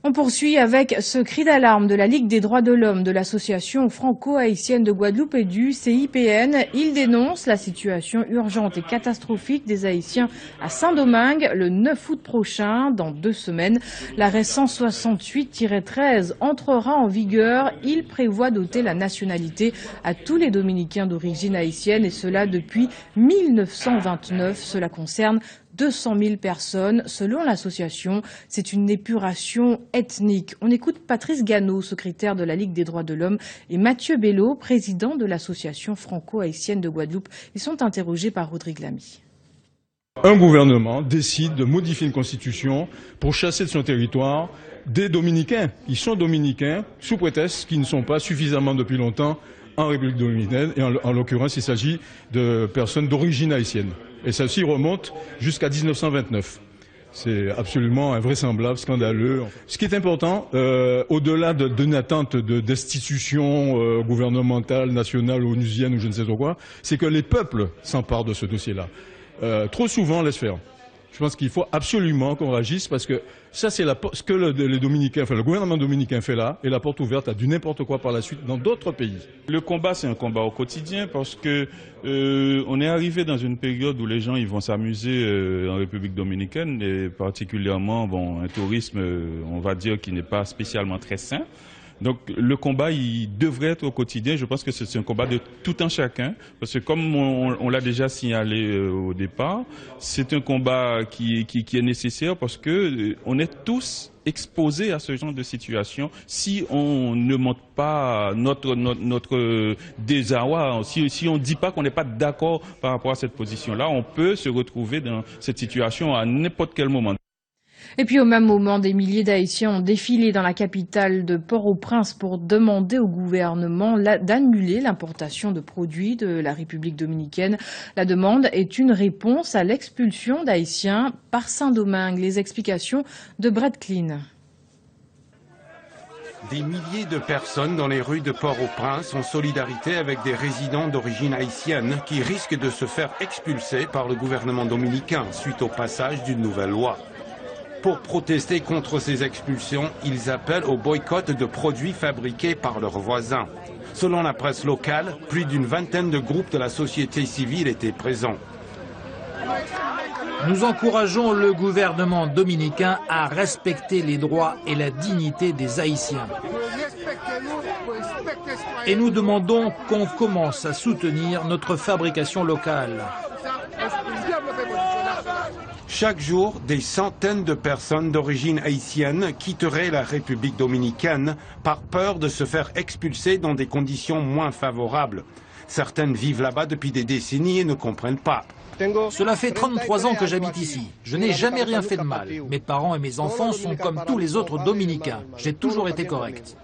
On poursuit avec ce cri d'alarme de la Ligue des droits de l'homme, de l'association franco-haïtienne de Guadeloupe et du CIPN. Ils dénoncent la situation urgente et catastrophique des Haïtiens à Saint-Domingue le 9 août prochain, dans 2 semaines. L'arrêt 168-13 entrera en vigueur. Il prévoit d'ôter la nationalité à tous les Dominicains d'origine haïtienne et cela depuis 1929. Cela concerne 200 000 personnes. Selon l'association, c'est une épuration ethnique. On écoute Patrice Gano, secrétaire de la Ligue des droits de l'homme, et Mathieu Bello, président de l'association franco-haïtienne de Guadeloupe. Ils sont interrogés par Rodrigue Lamy. Un gouvernement décide de modifier une constitution pour chasser de son territoire des Dominicains. Ils sont Dominicains sous prétexte qu'ils ne sont pas suffisamment depuis longtemps en République dominicaine, et en l'occurrence, il s'agit de personnes d'origine haïtienne. Et celle-ci remonte jusqu'à 1929. C'est absolument invraisemblable, scandaleux. Ce qui est important, au-delà d'une attente de destitution gouvernementale, nationale, onusienne ou je ne sais trop quoi, c'est que les peuples s'emparent de ce dossier-là. Trop souvent, on laisse faire. Je pense qu'il faut absolument qu'on réagisse parce que ça, c'est ce que les Dominicains, enfin, le gouvernement dominicain fait là, et la porte ouverte à du n'importe quoi par la suite dans d'autres pays. Le combat, c'est un combat au quotidien parce que on est arrivé dans une période où les gens ils vont s'amuser en République dominicaine et particulièrement un tourisme, on va dire, qui n'est pas spécialement très sain. Donc le combat, il devrait être au quotidien. Je pense que c'est un combat de tout un chacun, parce que comme on l'a déjà signalé au départ, c'est un combat qui est nécessaire parce que on est tous exposés à ce genre de situation. Si on ne montre pas notre désarroi, si on ne dit pas qu'on n'est pas d'accord par rapport à cette position-là, on peut se retrouver dans cette situation à n'importe quel moment. Et puis au même moment, des milliers d'Haïtiens ont défilé dans la capitale de Port-au-Prince pour demander au gouvernement d'annuler l'importation de produits de la République dominicaine. La demande est une réponse à l'expulsion d'Haïtiens par Saint-Domingue. Les explications de Brett Klein. Des milliers de personnes dans les rues de Port-au-Prince en solidarité avec des résidents d'origine haïtienne qui risquent de se faire expulser par le gouvernement dominicain suite au passage d'une nouvelle loi. Pour protester contre ces expulsions, ils appellent au boycott de produits fabriqués par leurs voisins. Selon la presse locale, plus d'une vingtaine de groupes de la société civile étaient présents. Nous encourageons le gouvernement dominicain à respecter les droits et la dignité des Haïtiens. Et nous demandons qu'on commence à soutenir notre fabrication locale. Chaque jour, des centaines de personnes d'origine haïtienne quitteraient la République dominicaine par peur de se faire expulser dans des conditions moins favorables. Certaines vivent là-bas depuis des décennies et ne comprennent pas. Cela fait 33 ans que j'habite ici. Je n'ai jamais rien fait de mal. Mes parents et mes enfants sont comme tous les autres Dominicains. J'ai toujours été correct.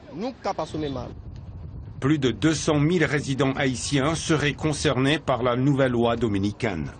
Plus de 200 000 résidents haïtiens seraient concernés par la nouvelle loi dominicaine.